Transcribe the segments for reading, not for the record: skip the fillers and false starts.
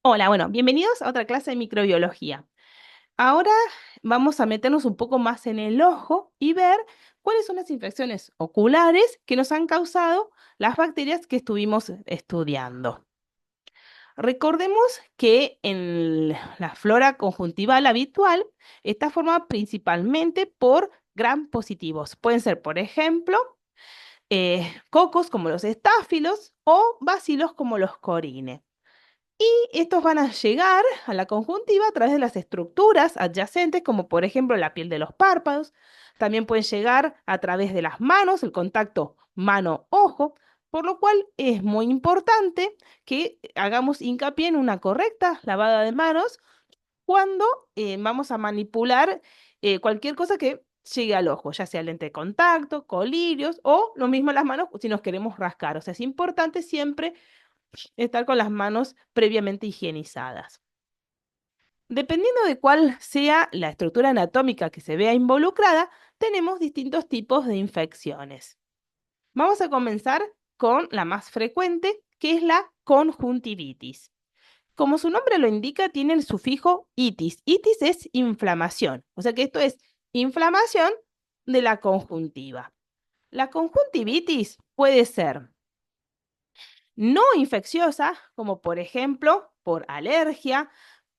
Hola, bueno, bienvenidos a otra clase de microbiología. Ahora vamos a meternos un poco más en el ojo y ver cuáles son las infecciones oculares que nos han causado las bacterias que estuvimos estudiando. Recordemos que en la flora conjuntival habitual está formada principalmente por gram positivos. Pueden ser, por ejemplo, cocos como los estáfilos o bacilos como los corines. Estos van a llegar a la conjuntiva a través de las estructuras adyacentes, como por ejemplo la piel de los párpados. También pueden llegar a través de las manos, el contacto mano-ojo, por lo cual es muy importante que hagamos hincapié en una correcta lavada de manos cuando vamos a manipular cualquier cosa que llegue al ojo, ya sea lente de contacto, colirios o lo mismo las manos si nos queremos rascar. O sea, es importante siempre estar con las manos previamente higienizadas. Dependiendo de cuál sea la estructura anatómica que se vea involucrada, tenemos distintos tipos de infecciones. Vamos a comenzar con la más frecuente, que es la conjuntivitis. Como su nombre lo indica, tiene el sufijo itis. Itis es inflamación, o sea que esto es inflamación de la conjuntiva. La conjuntivitis puede ser no infecciosa, como por ejemplo por alergia,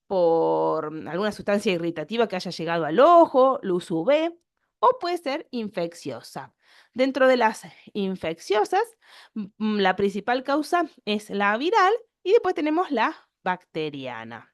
por alguna sustancia irritativa que haya llegado al ojo, luz UV, o puede ser infecciosa. Dentro de las infecciosas, la principal causa es la viral y después tenemos la bacteriana.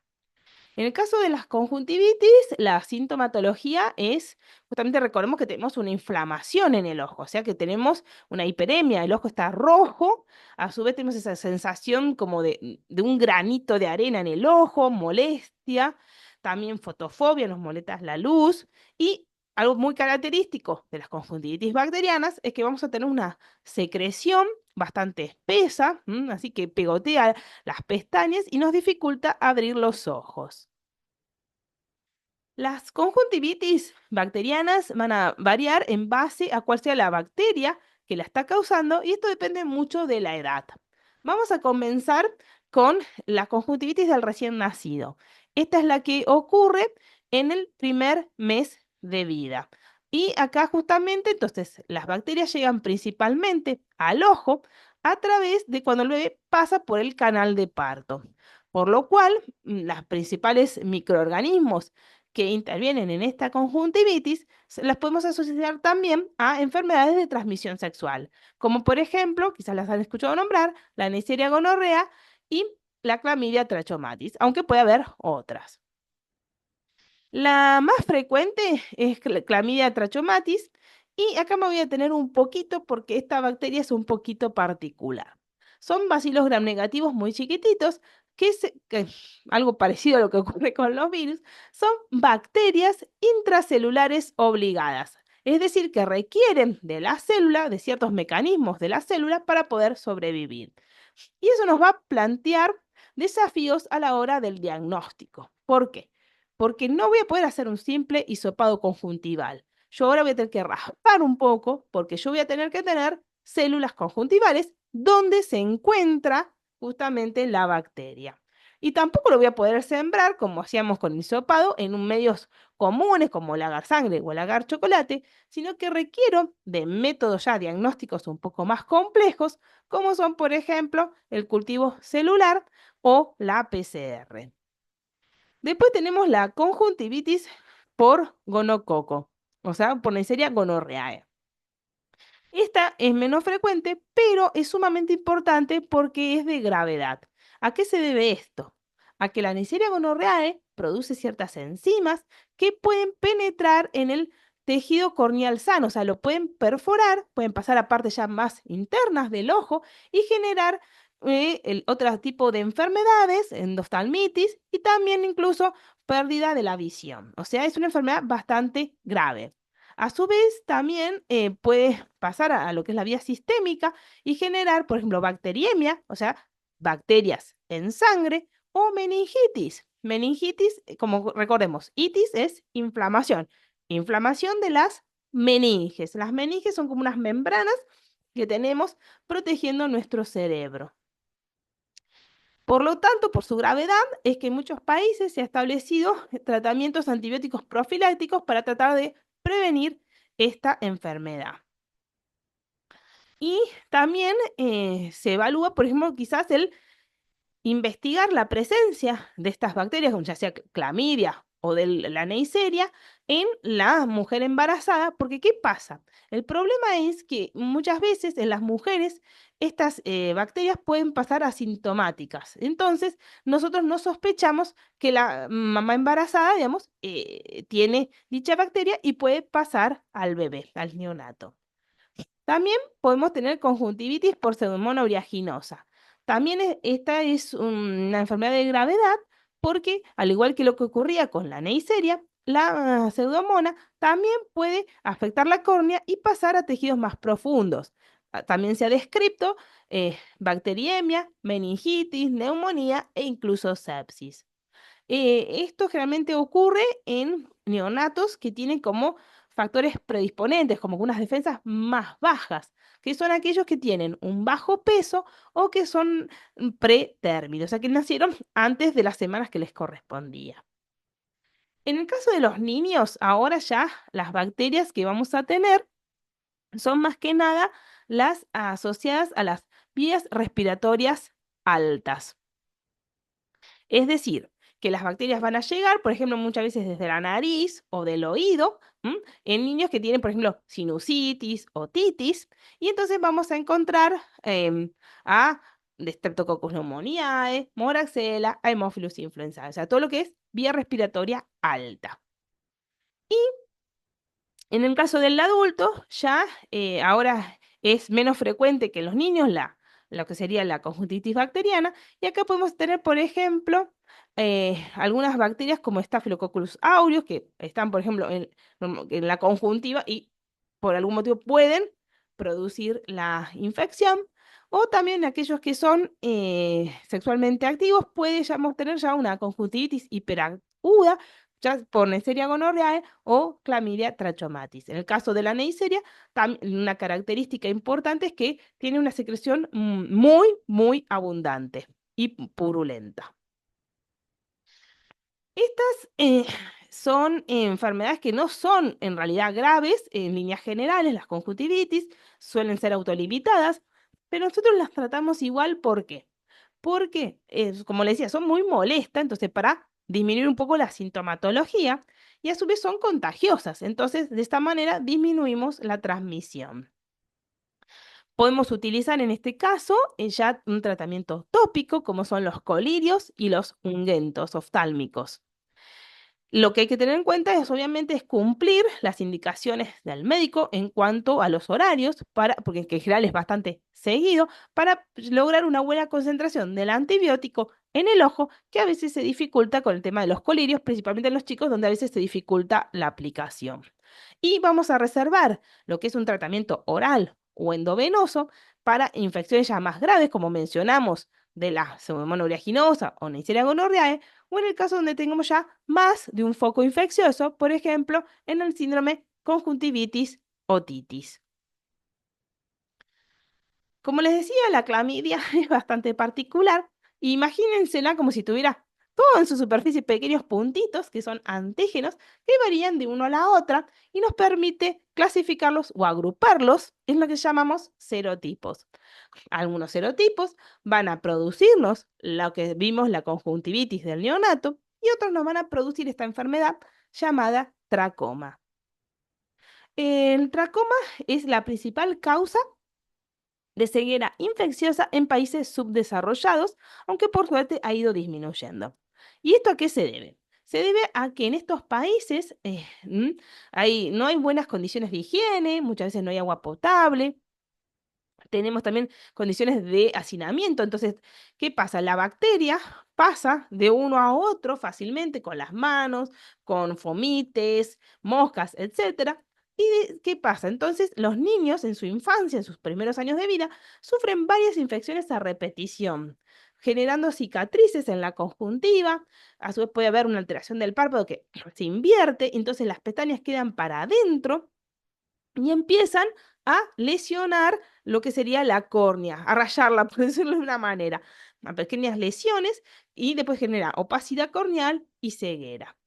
En el caso de las conjuntivitis, la sintomatología es, justamente recordemos que tenemos una inflamación en el ojo, o sea que tenemos una hiperemia, el ojo está rojo, a su vez tenemos esa sensación como de un granito de arena en el ojo, molestia, también fotofobia, nos molesta la luz y algo muy característico de las conjuntivitis bacterianas es que vamos a tener una secreción bastante espesa, así que pegotea las pestañas y nos dificulta abrir los ojos. Las conjuntivitis bacterianas van a variar en base a cuál sea la bacteria que la está causando y esto depende mucho de la edad. Vamos a comenzar con la conjuntivitis del recién nacido. Esta es la que ocurre en el primer mes de vida. Y acá justamente entonces las bacterias llegan principalmente al ojo a través de cuando el bebé pasa por el canal de parto. Por lo cual, los principales microorganismos que intervienen en esta conjuntivitis, las podemos asociar también a enfermedades de transmisión sexual, como por ejemplo, quizás las han escuchado nombrar, la Neisseria gonorrea y la clamidia trachomatis, aunque puede haber otras. La más frecuente es clamidia trachomatis y acá me voy a tener un poquito porque esta bacteria es un poquito particular. Son bacilos gram negativos muy chiquititos que algo parecido a lo que ocurre con los virus, son bacterias intracelulares obligadas, es decir, que requieren de la célula, de ciertos mecanismos de la célula para poder sobrevivir. Y eso nos va a plantear desafíos a la hora del diagnóstico. ¿Por qué? Porque no voy a poder hacer un simple hisopado conjuntival. Yo ahora voy a tener que raspar un poco porque yo voy a tener que tener células conjuntivales donde se encuentra justamente la bacteria. Y tampoco lo voy a poder sembrar como hacíamos con el hisopado en un medios comunes como el agar sangre o el agar chocolate, sino que requiero de métodos ya diagnósticos un poco más complejos como son, por ejemplo, el cultivo celular o la PCR. Después tenemos la conjuntivitis por gonococo, o sea, por Neisseria gonorrhoeae. Esta es menos frecuente, pero es sumamente importante porque es de gravedad. ¿A qué se debe esto? A que la Neisseria gonorrhoeae produce ciertas enzimas que pueden penetrar en el tejido corneal sano, o sea, lo pueden perforar, pueden pasar a partes ya más internas del ojo y generar otro tipo de enfermedades, endoftalmitis y también incluso pérdida de la visión. O sea, es una enfermedad bastante grave. A su vez, también puede pasar a lo que es la vía sistémica y generar, por ejemplo, bacteriemia, o sea, bacterias en sangre, o meningitis. Meningitis, como recordemos, itis es inflamación. Inflamación de las meninges. Las meninges son como unas membranas que tenemos protegiendo nuestro cerebro. Por lo tanto, por su gravedad, es que en muchos países se han establecido tratamientos antibióticos profilácticos para tratar de prevenir esta enfermedad. Y también se evalúa, por ejemplo, quizás el investigar la presencia de estas bacterias, como ya sea clamidia o de la Neisseria, en la mujer embarazada, porque ¿qué pasa? El problema es que muchas veces en las mujeres estas bacterias pueden pasar asintomáticas. Entonces, nosotros no sospechamos que la mamá embarazada, digamos, tiene dicha bacteria y puede pasar al bebé, al neonato. También podemos tener conjuntivitis por Pseudomonas aeruginosa. También esta es una enfermedad de gravedad porque, al igual que lo que ocurría con la Neisseria, la Pseudomonas también puede afectar la córnea y pasar a tejidos más profundos. También se ha descrito bacteriemia, meningitis, neumonía e incluso sepsis. Esto generalmente ocurre en neonatos que tienen como factores predisponentes, como unas defensas más bajas, que son aquellos que tienen un bajo peso o que son pretérminos, o sea, que nacieron antes de las semanas que les correspondía. En el caso de los niños, ahora ya las bacterias que vamos a tener son más que nada las asociadas a las vías respiratorias altas. Es decir, que las bacterias van a llegar, por ejemplo, muchas veces desde la nariz o del oído, en niños que tienen, por ejemplo, sinusitis o titis, y entonces vamos a encontrar a Streptococcus pneumoniae, Moraxella, Haemophilus influenzae, o sea, todo lo que es vía respiratoria alta. En el caso del adulto, ya ahora es menos frecuente que en los niños lo que sería la conjuntivitis bacteriana, y acá podemos tener, por ejemplo, algunas bacterias como Staphylococcus aureus, que están, por ejemplo, en la conjuntiva y por algún motivo pueden producir la infección, o también aquellos que son sexualmente activos, puede ya tener ya una conjuntivitis hiperaguda, ya por Neisseria gonorrhoeae o clamidia trachomatis. En el caso de la Neisseria, una característica importante es que tiene una secreción muy, muy abundante y purulenta. Estas son enfermedades que no son en realidad graves en líneas generales, las conjuntivitis suelen ser autolimitadas, pero nosotros las tratamos igual. ¿Por qué? Porque, como les decía, son muy molestas, entonces para disminuir un poco la sintomatología y a su vez son contagiosas, entonces de esta manera disminuimos la transmisión. Podemos utilizar en este caso ya un tratamiento tópico como son los colirios y los ungüentos oftálmicos. Lo que hay que tener en cuenta es obviamente es cumplir las indicaciones del médico en cuanto a los horarios, porque en general es bastante seguido, para lograr una buena concentración del antibiótico en el ojo, que a veces se dificulta con el tema de los colirios, principalmente en los chicos, donde a veces se dificulta la aplicación. Y vamos a reservar lo que es un tratamiento oral o endovenoso para infecciones ya más graves, como mencionamos, de la Pseudomonas aeruginosa o Neisseria gonorrhoeae, o en el caso donde tengamos ya más de un foco infeccioso, por ejemplo, en el síndrome conjuntivitis otitis. Como les decía, la clamidia es bastante particular. Imagínensela como si tuviera todo en su superficie pequeños puntitos que son antígenos que varían de uno a la otra y nos permite clasificarlos o agruparlos en lo que llamamos serotipos. Algunos serotipos van a producirnos lo que vimos la conjuntivitis del neonato y otros nos van a producir esta enfermedad llamada tracoma. El tracoma es la principal causa de ceguera infecciosa en países subdesarrollados, aunque por suerte ha ido disminuyendo. ¿Y esto a qué se debe? Se debe a que en estos países no hay buenas condiciones de higiene, muchas veces no hay agua potable, tenemos también condiciones de hacinamiento. Entonces, ¿qué pasa? La bacteria pasa de uno a otro fácilmente con las manos, con fomites, moscas, etcétera. ¿Y qué pasa? Entonces, los niños en su infancia, en sus primeros años de vida, sufren varias infecciones a repetición, generando cicatrices en la conjuntiva. A su vez puede haber una alteración del párpado que se invierte, entonces las pestañas quedan para adentro y empiezan a lesionar lo que sería la córnea, a rayarla, por decirlo de una manera. a pequeñas lesiones y después genera opacidad corneal y ceguera.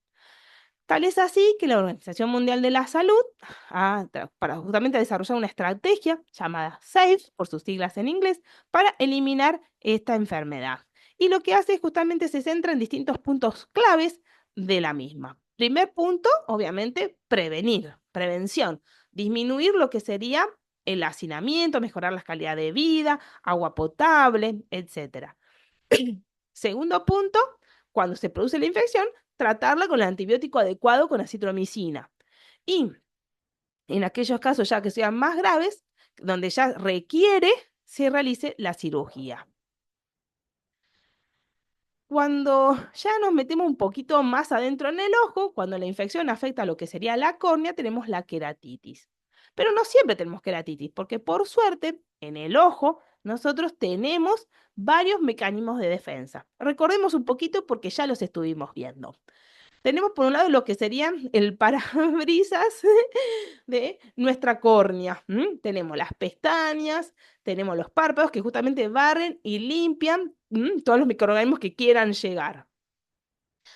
Tal es así que la Organización Mundial de la Salud, para justamente desarrollar una estrategia llamada SAFE, por sus siglas en inglés, para eliminar esta enfermedad. Y lo que hace es justamente se centra en distintos puntos claves de la misma. Primer punto, obviamente, prevención, disminuir lo que sería el hacinamiento, mejorar la calidad de vida, agua potable, etcétera. Segundo punto, cuando se produce la infección, tratarla con el antibiótico adecuado con acitromicina. Y en aquellos casos ya que sean más graves, donde ya requiere se realice la cirugía. Cuando ya nos metemos un poquito más adentro en el ojo, cuando la infección afecta a lo que sería la córnea, tenemos la queratitis. Pero no siempre tenemos queratitis, porque por suerte, en el ojo, nosotros tenemos varios mecanismos de defensa. Recordemos un poquito porque ya los estuvimos viendo. Tenemos por un lado lo que sería el parabrisas de nuestra córnea. Tenemos las pestañas, tenemos los párpados que justamente barren y limpian todos los microorganismos que quieran llegar.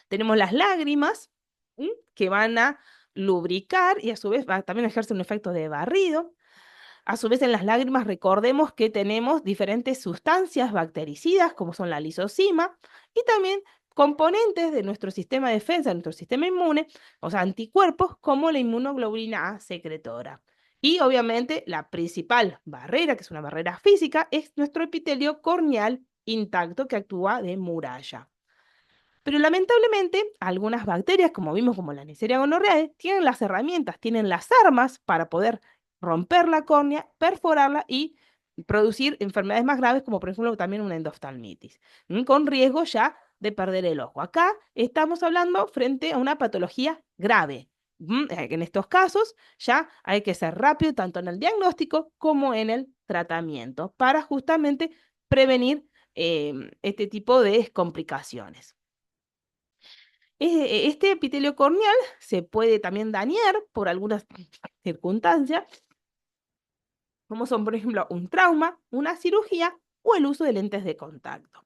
Tenemos las lágrimas que van a lubricar y a su vez también ejerce un efecto de barrido. A su vez, en las lágrimas recordemos que tenemos diferentes sustancias bactericidas, como son la lisozima, y también componentes de nuestro sistema de defensa, de nuestro sistema inmune, o sea, anticuerpos, como la inmunoglobulina A secretora. Y obviamente la principal barrera, que es una barrera física, es nuestro epitelio corneal intacto que actúa de muralla. Pero lamentablemente, algunas bacterias, como vimos como la Neisseria gonorrhoeae, tienen las herramientas, tienen las armas para poder romper la córnea, perforarla y producir enfermedades más graves, como por ejemplo también una endoftalmitis, con riesgo ya de perder el ojo. Acá estamos hablando frente a una patología grave. En estos casos ya hay que ser rápido tanto en el diagnóstico como en el tratamiento para justamente prevenir este tipo de complicaciones. Este epitelio corneal se puede también dañar por algunas circunstancias, como son, por ejemplo, un trauma, una cirugía o el uso de lentes de contacto.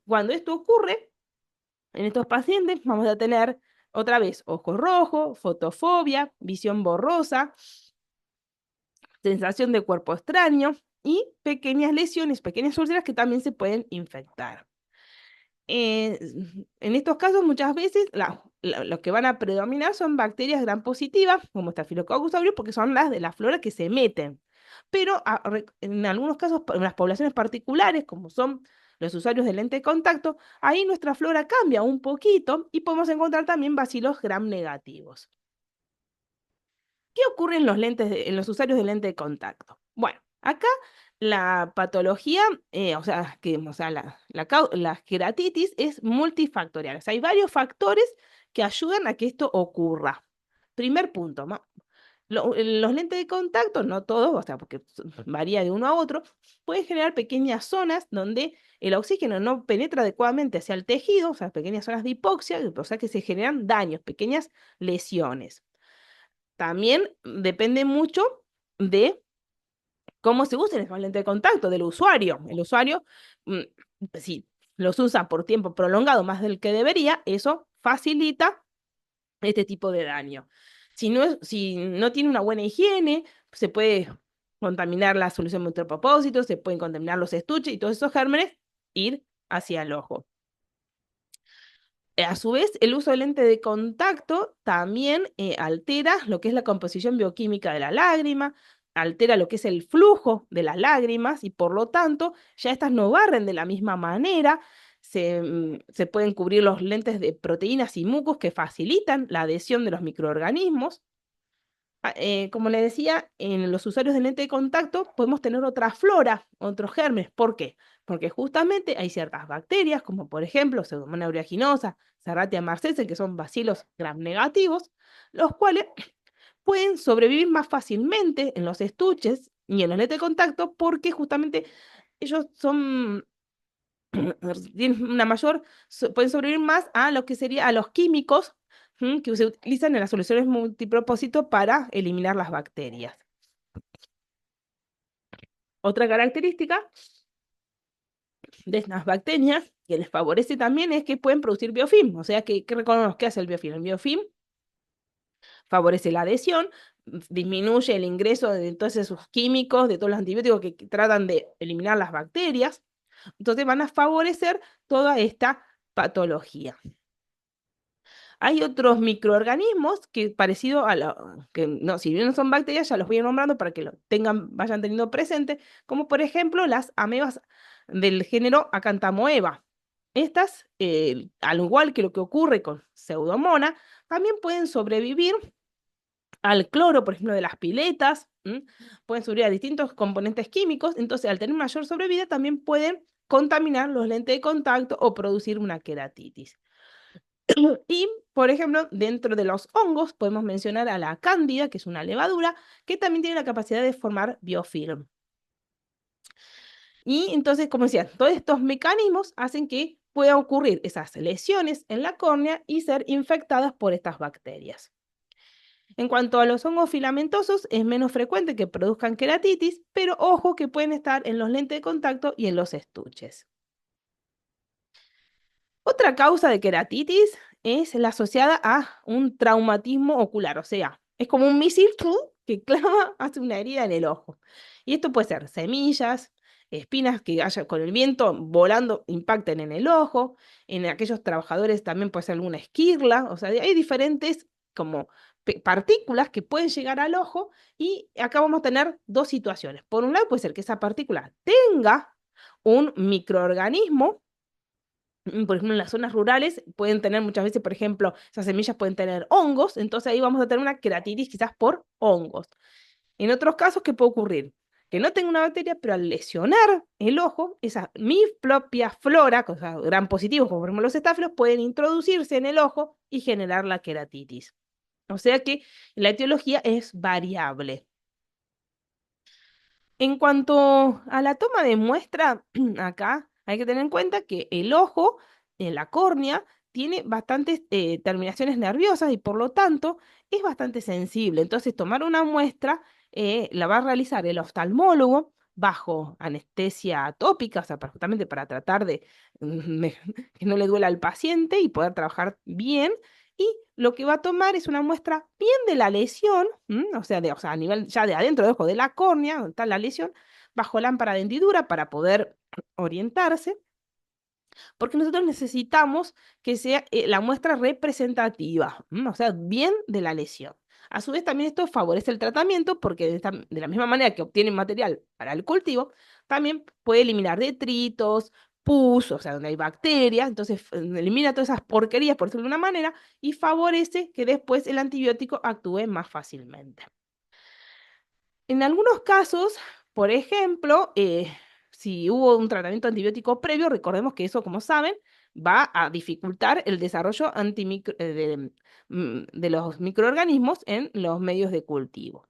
Cuando esto ocurre, en estos pacientes vamos a tener otra vez ojo rojo, fotofobia, visión borrosa, sensación de cuerpo extraño y pequeñas lesiones, pequeñas úlceras que también se pueden infectar. Eh, en estos casos, muchas veces lo que van a predominar son bacterias gram positivas, como Staphylococcus aureus, porque son las de la flora que se meten. Pero en algunos casos, en las poblaciones particulares, como son los usuarios de lente de contacto, ahí nuestra flora cambia un poquito y podemos encontrar también bacilos gram negativos. ¿Qué ocurre en en los usuarios de lente de contacto? Bueno, acá la patología, o sea, la queratitis es multifactorial. O sea, hay varios factores que ayudan a que esto ocurra. Primer punto, los lentes de contacto, no todos, o sea, porque varía de uno a otro, pueden generar pequeñas zonas donde el oxígeno no penetra adecuadamente hacia el tejido, o sea, pequeñas zonas de hipoxia, o sea, que se generan daños, pequeñas lesiones. También depende mucho de cómo se usen esos lentes de contacto del usuario. El usuario, mm, si los usa por tiempo prolongado más del que debería, eso facilita este tipo de daño. Si no tiene una buena higiene, se puede contaminar la solución multipropósito, se pueden contaminar los estuches y todos esos gérmenes ir hacia el ojo. A su vez, el uso de lente de contacto también altera lo que es la composición bioquímica de la lágrima, altera lo que es el flujo de las lágrimas y por lo tanto ya estas no barren de la misma manera, se pueden cubrir los lentes de proteínas y mucos que facilitan la adhesión de los microorganismos. Como le decía, en los usuarios de lente de contacto podemos tener otra flora, otros gérmenes. ¿Por qué? Porque justamente hay ciertas bacterias, como por ejemplo Pseudomonas aeruginosa, Serratia marcescens, que son bacilos gram negativos, los cuales pueden sobrevivir más fácilmente en los estuches y en los lentes de contacto porque justamente ellos son tienen una mayor, pueden sobrevivir más a lo que sería a los químicos que se utilizan en las soluciones multipropósito para eliminar las bacterias. Otra característica de estas bacterias que les favorece también es que pueden producir biofilm, o sea que recordemos qué hace el biofilm. El biofilm favorece la adhesión, disminuye el ingreso de todos esos químicos, de todos los antibióticos que tratan de eliminar las bacterias. Entonces van a favorecer toda esta patología. Hay otros microorganismos que parecido a lo que no, si bien no son bacterias, ya los voy a ir nombrando para que lo tengan, vayan teniendo presente, como por ejemplo las amebas del género Acanthamoeba. Estas, al igual que lo que ocurre con Pseudomonas, también pueden sobrevivir al cloro, por ejemplo, de las piletas, pueden sobrevivir a distintos componentes químicos, entonces al tener mayor sobrevida también pueden contaminar los lentes de contacto o producir una queratitis. Y, por ejemplo, dentro de los hongos podemos mencionar a la cándida, que es una levadura, que también tiene la capacidad de formar biofilm. Y entonces, como decía, todos estos mecanismos hacen que puedan ocurrir esas lesiones en la córnea y ser infectadas por estas bacterias. En cuanto a los hongos filamentosos, es menos frecuente que produzcan queratitis, pero ojo que pueden estar en los lentes de contacto y en los estuches. Otra causa de queratitis es la asociada a un traumatismo ocular, o sea, es como un misil que clava, hace una herida en el ojo. Y esto puede ser semillas, espinas que haya con el viento volando impacten en el ojo, en aquellos trabajadores también puede ser alguna esquirla, o sea, hay diferentes como partículas que pueden llegar al ojo y acá vamos a tener dos situaciones. Por un lado puede ser que esa partícula tenga un microorganismo. Por ejemplo, en las zonas rurales pueden tener muchas veces, por ejemplo, esas semillas pueden tener hongos, entonces ahí vamos a tener una queratitis quizás por hongos. En otros casos, ¿qué puede ocurrir? Que no tenga una bacteria, pero al lesionar el ojo, esa mi propia flora, cosas gran positivos, como por ejemplo los estáfilos, pueden introducirse en el ojo y generar la queratitis. O sea que la etiología es variable. En cuanto a la toma de muestra, acá hay que tener en cuenta que el ojo, la córnea, tiene bastantes terminaciones nerviosas y por lo tanto es bastante sensible. Entonces, tomar una muestra la va a realizar el oftalmólogo bajo anestesia tópica, o sea, justamente para tratar de que no le duela al paciente y poder trabajar bien. Y lo que va a tomar es una muestra bien de la lesión, o sea, a nivel ya de adentro del ojo de la córnea, donde está la lesión, bajo lámpara de hendidura para poder orientarse, porque nosotros necesitamos que sea la muestra representativa, o sea, bien de la lesión. A su vez, también esto favorece el tratamiento porque de la misma manera que obtienen material para el cultivo, también puede eliminar detritos, pus, o sea, donde hay bacterias, entonces elimina todas esas porquerías, por decirlo de una manera, y favorece que después el antibiótico actúe más fácilmente. En algunos casos, por ejemplo, si hubo un tratamiento antibiótico previo, recordemos que eso, como saben, va a dificultar el desarrollo de los microorganismos en los medios de cultivo.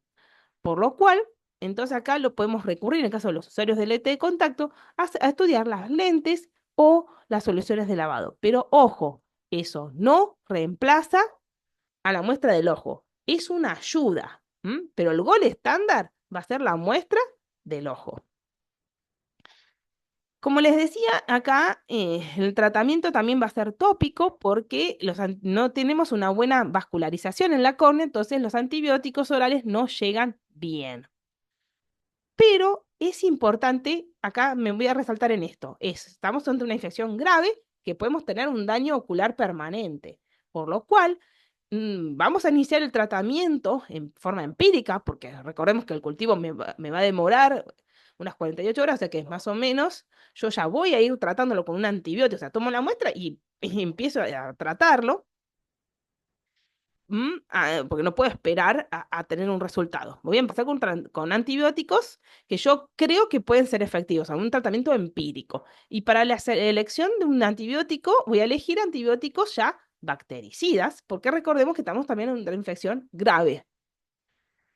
Por lo cual, entonces acá lo podemos recurrir, en el caso de los usuarios de lente de contacto, a estudiar las lentes o las soluciones de lavado. Pero ojo, eso no reemplaza a la muestra del ojo. Es una ayuda, pero el gol estándar va a ser la muestra del ojo. Como les decía, acá el tratamiento también va a ser tópico porque no tenemos una buena vascularización en la córnea, entonces los antibióticos orales no llegan bien. Pero es importante, acá me voy a resaltar en esto, estamos ante una infección grave que podemos tener un daño ocular permanente, por lo cual vamos a iniciar el tratamiento en forma empírica, porque recordemos que el cultivo me va a demorar unas 48 horas, o sea que es más o menos, yo ya voy a ir tratándolo con un antibiótico, o sea, tomo la muestra y empiezo a tratarlo. Porque no puedo esperar a tener un resultado. Voy a empezar con antibióticos que yo creo que pueden ser efectivos, un tratamiento empírico. Y para la elección de un antibiótico, voy a elegir antibióticos ya bactericidas, porque recordemos que estamos también en una infección grave,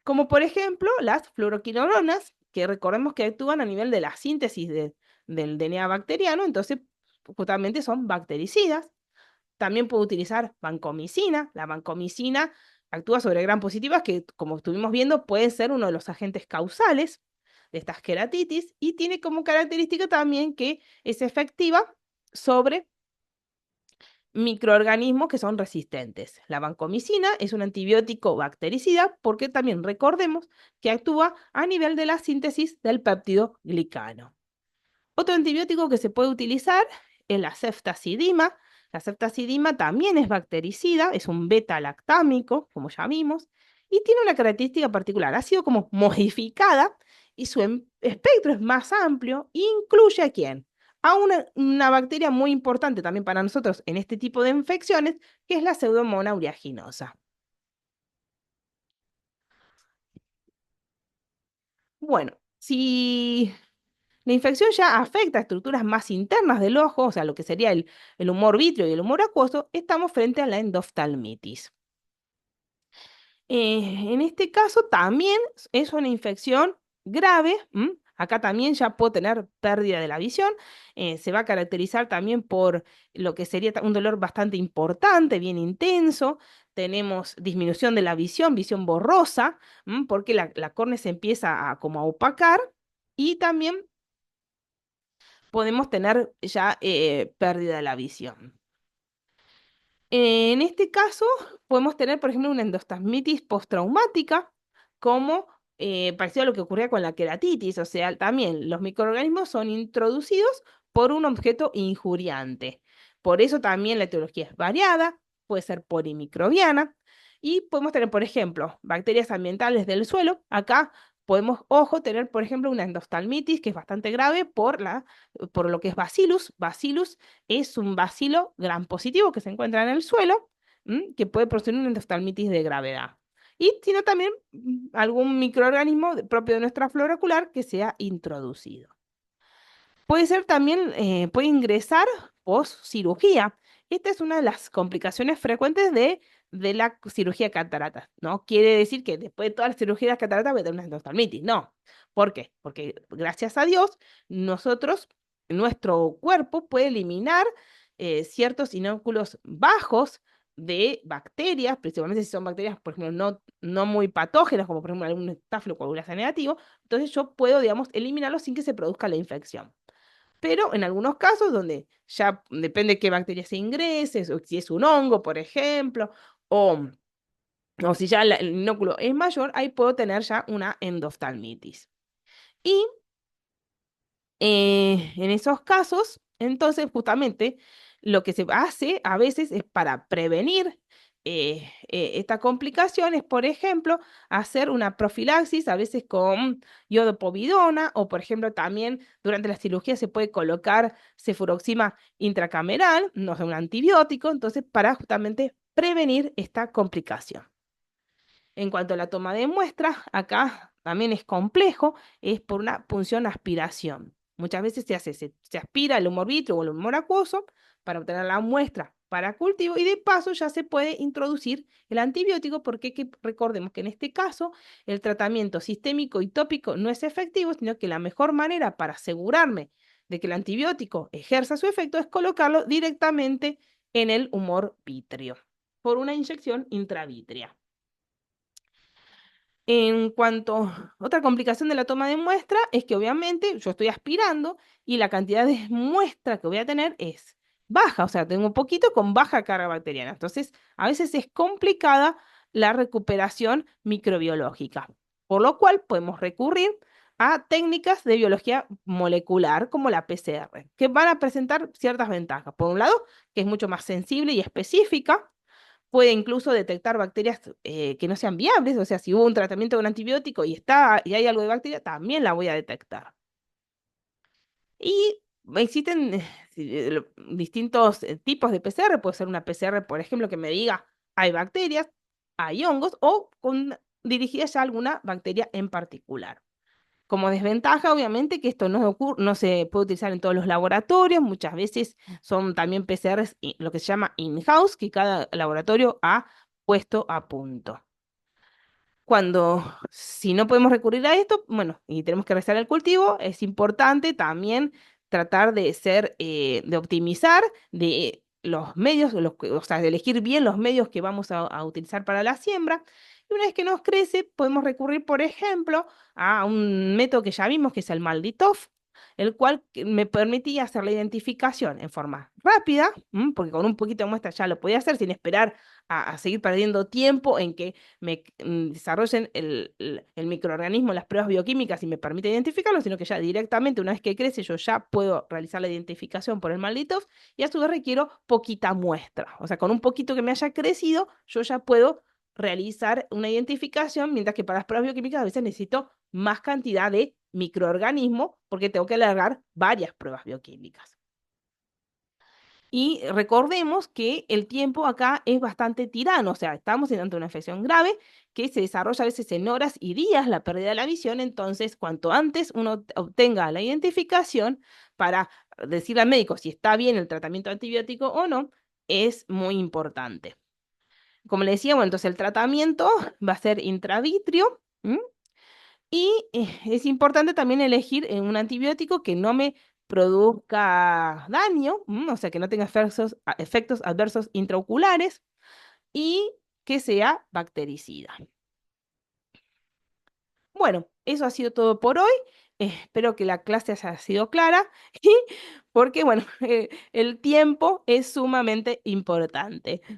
como por ejemplo las fluoroquinolonas, que recordemos que actúan a nivel de la síntesis del DNA bacteriano, entonces justamente son bactericidas. También puedo utilizar vancomicina. La vancomicina actúa sobre gram positivas que, como estuvimos viendo, pueden ser uno de los agentes causales. de estas queratitis y tiene como característica también que es efectiva sobre microorganismos que son resistentes. La vancomicina es un antibiótico bactericida porque también recordemos que actúa a nivel de la síntesis del péptido glicano. Otro antibiótico que se puede utilizar es la ceftazidima. La ceftazidima también es bactericida, es un beta-lactámico, como ya vimos, y tiene una característica particular. Ha sido como modificada y su espectro es más amplio e incluye a quién? A una bacteria muy importante también para nosotros en este tipo de infecciones, que es la Pseudomonas aeruginosa. Bueno, si la infección ya afecta a estructuras más internas del ojo, o sea, lo que sería el humor vítreo y el humor acuoso, estamos frente a la endoftalmitis. En este caso también es una infección grave. Acá también ya puedo tener pérdida de la visión. Se va a caracterizar también por lo que sería un dolor bastante importante, bien intenso. Tenemos disminución de la visión, visión borrosa, porque la córnea se empieza a como a opacar. Y también podemos tener ya pérdida de la visión. En este caso, podemos tener, por ejemplo, una endostasmitis postraumática, como parecido a lo que ocurría con la queratitis, o sea, también los microorganismos son introducidos por un objeto injuriante. Por eso también la etiología es variada, puede ser polimicrobiana, y podemos tener, por ejemplo, bacterias ambientales del suelo. Acá podemos, ojo, tener, por ejemplo, una endostalmitis que es bastante grave por lo que es Bacillus. Bacillus es un bacilo gram positivo que se encuentra en el suelo, que puede producir una endoftalmitis de gravedad. Y sino también algún microorganismo propio de nuestra flora ocular que sea introducido. Puede ser también, puede ingresar post cirugía. Esta es una de las complicaciones frecuentes de la cirugía de cataratas. No quiere decir que después de toda la cirugía de cataratas voy a tener una endoftalmitis. No. ¿Por qué? Porque gracias a Dios, nuestro cuerpo puede eliminar ciertos inóculos bajos de bacterias, principalmente si son bacterias, por ejemplo, no muy patógenas, como por ejemplo algún estafilocoagulas negativo. Entonces yo puedo, digamos, eliminarlos sin que se produzca la infección. Pero en algunos casos donde ya depende qué bacteria se ingrese, o si es un hongo, por ejemplo, o, o si ya el inóculo es mayor, ahí puedo tener ya una endoftalmitis. Y en esos casos, entonces justamente lo que se hace a veces es para prevenir esta complicación es, por ejemplo, hacer una profilaxis, a veces con iodopovidona, o por ejemplo también durante la cirugía se puede colocar cefuroxima intracameral, no es un antibiótico, entonces para justamente prevenir esta complicación. En cuanto a la toma de muestras, acá también es complejo, es por una punción aspiración. Muchas veces se aspira el humor vítreo o el humor acuoso para obtener la muestra para cultivo y de paso ya se puede introducir el antibiótico porque recordemos que en este caso el tratamiento sistémico y tópico no es efectivo, sino que la mejor manera para asegurarme de que el antibiótico ejerza su efecto es colocarlo directamente en el humor vítreo por una inyección intravítrea. En cuanto otra complicación de la toma de muestra es que obviamente yo estoy aspirando y la cantidad de muestra que voy a tener es baja, o sea, tengo un poquito con baja carga bacteriana. Entonces, a veces es complicada la recuperación microbiológica, por lo cual podemos recurrir a técnicas de biología molecular como la PCR, que van a presentar ciertas ventajas. Por un lado, que es mucho más sensible y específica, puede incluso detectar bacterias que no sean viables, o sea, si hubo un tratamiento con antibiótico y hay algo de bacteria, también la voy a detectar. Y existen distintos tipos de PCR, puede ser una PCR, por ejemplo, que me diga hay bacterias, hay hongos o dirigida ya a alguna bacteria en particular. Como desventaja, obviamente, que esto no se puede utilizar en todos los laboratorios, muchas veces son también PCRs, lo que se llama in-house, que cada laboratorio ha puesto a punto. Si no podemos recurrir a esto, bueno, y tenemos que realizar el cultivo, es importante también tratar de optimizar de los medios, o sea, de elegir bien los medios que vamos a utilizar para la siembra Y una vez que nos crece, podemos recurrir, por ejemplo, a un método que ya vimos, que es el Malditov, el cual me permitía hacer la identificación en forma rápida, porque con un poquito de muestra ya lo podía hacer sin esperar a seguir perdiendo tiempo en que me desarrollen el microorganismo, las pruebas bioquímicas y me permite identificarlo, sino que ya directamente, una vez que crece, yo ya puedo realizar la identificación por el Malditov y a su vez requiero poquita muestra. O sea, con un poquito que me haya crecido, yo ya puedo realizar una identificación, mientras que para las pruebas bioquímicas a veces necesito más cantidad de microorganismos porque tengo que alargar varias pruebas bioquímicas. Y recordemos que el tiempo acá es bastante tirano, o sea, estamos ante una infección grave que se desarrolla a veces en horas y días la pérdida de la visión, entonces cuanto antes uno obtenga la identificación para decirle al médico si está bien el tratamiento antibiótico o no, es muy importante. Como le decía, bueno, entonces el tratamiento va a ser intravitrio. Y es importante también elegir un antibiótico que no me produzca daño, o sea, que no tenga efectos adversos intraoculares y que sea bactericida. Bueno, eso ha sido todo por hoy. Espero que la clase haya sido clara y porque, bueno, el tiempo es sumamente importante.